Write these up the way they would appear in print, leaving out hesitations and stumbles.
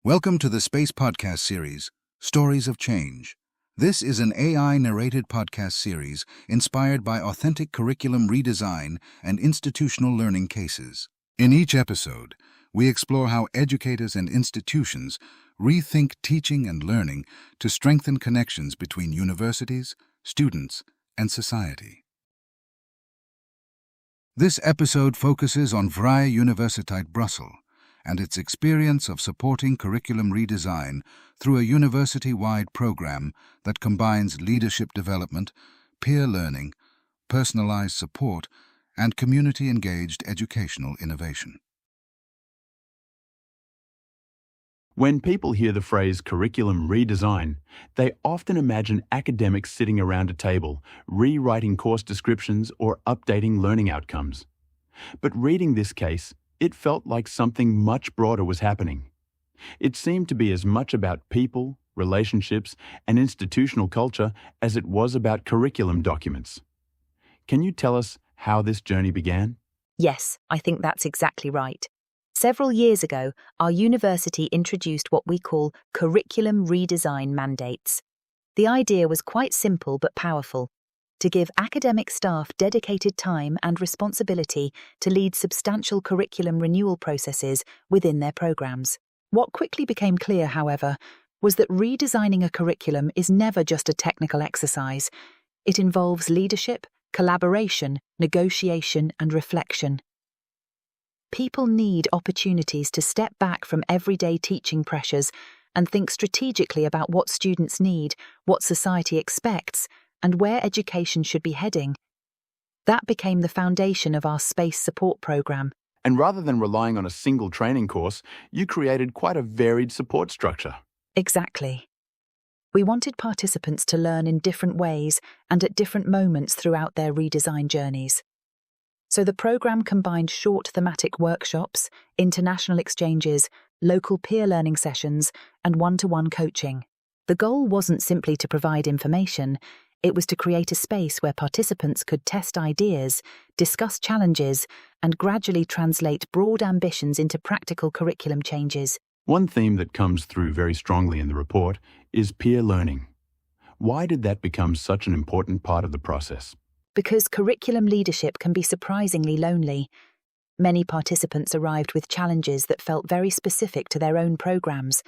Welcome to the Space Podcast series, Stories of Change. This is an AI-narrated podcast series inspired by authentic curriculum redesign and institutional learning cases. In each episode, we explore how educators and institutions rethink teaching and learning to strengthen connections between universities, students, and society. This episode focuses on Vrije Universiteit Brussels and its experience of supporting curriculum redesign through a university-wide program that combines leadership development, peer learning, personalized support, and community-engaged educational innovation. When people hear the phrase curriculum redesign, they often imagine academics sitting around a table, rewriting course descriptions or updating learning outcomes. But reading this case, it felt like something much broader was happening. It seemed to be as much about people, relationships, and institutional culture as it was about curriculum documents. Can you tell us how this journey began? Yes, I think that's exactly right. Several years ago, our university introduced what we call curriculum redesign mandates. The idea was quite simple but powerful: to give academic staff dedicated time and responsibility to lead substantial curriculum renewal processes within their programs. What quickly became clear, however, was that redesigning a curriculum is never just a technical exercise. It involves leadership, collaboration, negotiation, and reflection. People need opportunities to step back from everyday teaching pressures and think strategically about what students need, what society expects, and where education should be heading. That became the foundation of our space support program. And rather than relying on a single training course, you created quite a varied support structure. Exactly. We wanted participants to learn in different ways and at different moments throughout their redesign journeys. So the program combined short thematic workshops, international exchanges, local peer learning sessions, and one-to-one coaching. The goal wasn't simply to provide information. It was to create a space where participants could test ideas, discuss challenges, and gradually translate broad ambitions into practical curriculum changes. One theme that comes through very strongly in the report is peer learning. Why did that become such an important part of the process? Because curriculum leadership can be surprisingly lonely. Many participants arrived with challenges that felt very specific to their own programs.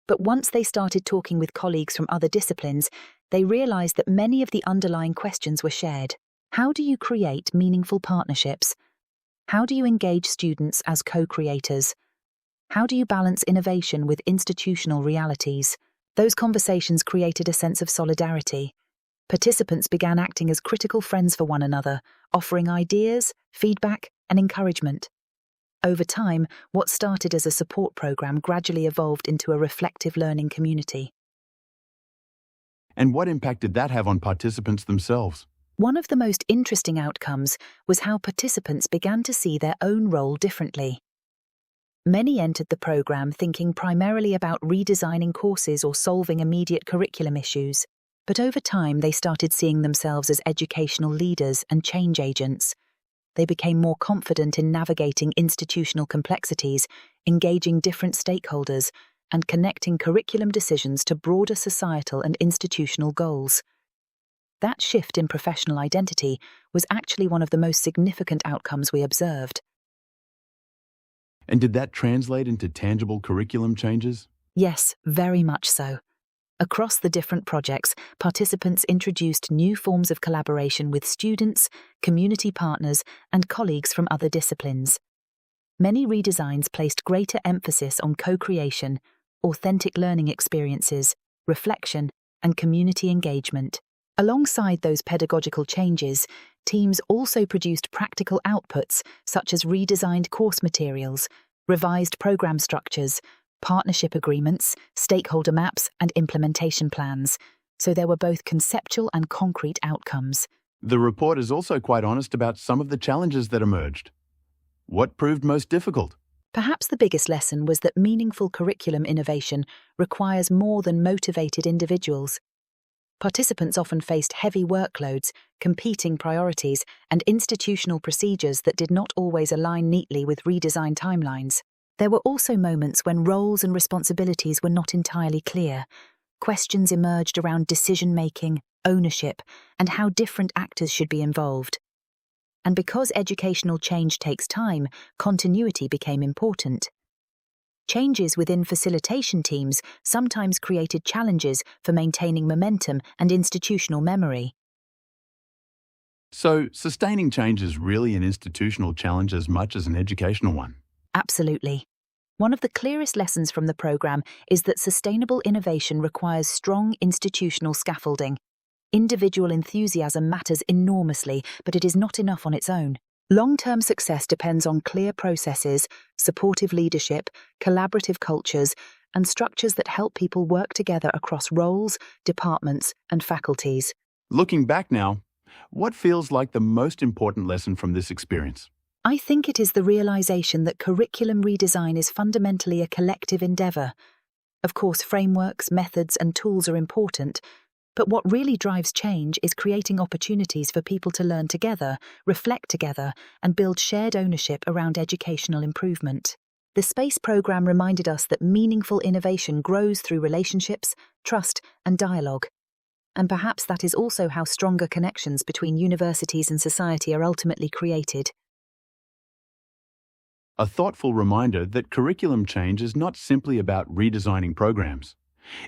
But once they started talking with colleagues from other disciplines, they realized that many of the underlying questions were shared. How do you create meaningful partnerships? How do you engage students as co-creators? How do you balance innovation with institutional realities? Those conversations created a sense of solidarity. Participants began acting as critical friends for one another, offering ideas, feedback, and encouragement. Over time, what started as a support program gradually evolved into a reflective learning community. And what impact did that have on participants themselves? One of the most interesting outcomes was how participants began to see their own role differently. Many entered the program thinking primarily about redesigning courses or solving immediate curriculum issues, but over time they started seeing themselves as educational leaders and change agents. They became more confident in navigating institutional complexities, engaging different stakeholders, and connecting curriculum decisions to broader societal and institutional goals. That shift in professional identity was actually one of the most significant outcomes we observed. And did that translate into tangible curriculum changes? Yes, very much so. Across the different projects, participants introduced new forms of collaboration with students, community partners, and colleagues from other disciplines. Many redesigns placed greater emphasis on co-creation, authentic learning experiences, reflection, and community engagement. Alongside those pedagogical changes, teams also produced practical outputs such as redesigned course materials, revised program structures, partnership agreements, stakeholder maps, and implementation plans, so there were both conceptual and concrete outcomes. The report is also quite honest about some of the challenges that emerged. What proved most difficult? Perhaps the biggest lesson was that meaningful curriculum innovation requires more than motivated individuals. Participants often faced heavy workloads, competing priorities, and institutional procedures that did not always align neatly with redesigned timelines. There were also moments when roles and responsibilities were not entirely clear. Questions emerged around decision-making, ownership, and how different actors should be involved. And because educational change takes time, continuity became important. Changes within facilitation teams sometimes created challenges for maintaining momentum and institutional memory. So, sustaining change is really an institutional challenge as much as an educational one. Absolutely. One of the clearest lessons from the program is that sustainable innovation requires strong institutional scaffolding. Individual enthusiasm matters enormously, but it is not enough on its own. Long-term success depends on clear processes, supportive leadership, collaborative cultures, and structures that help people work together across roles, departments, and faculties. Looking back now, what feels like the most important lesson from this experience? I think it is the realization that curriculum redesign is fundamentally a collective endeavor. Of course, frameworks, methods, and tools are important, but what really drives change is creating opportunities for people to learn together, reflect together, and build shared ownership around educational improvement. The SPACE program reminded us that meaningful innovation grows through relationships, trust, and dialogue. And perhaps that is also how stronger connections between universities and society are ultimately created. A thoughtful reminder that curriculum change is not simply about redesigning programs.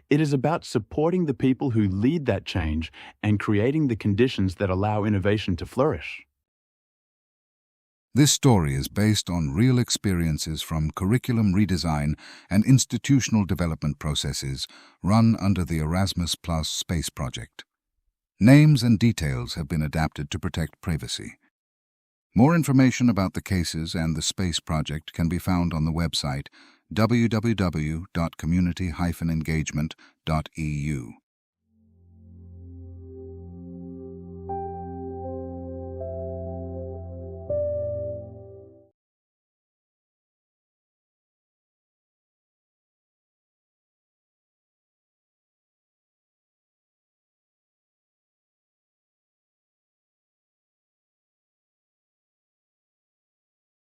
It is about supporting the people who lead that change and creating the conditions that allow innovation to flourish. This story is based on real experiences from curriculum redesign and institutional development processes run under the Erasmus Plus Space Project. Names and details have been adapted to protect privacy. More information about the cases and the Space Project can be found on the website www.community-engagement.eu.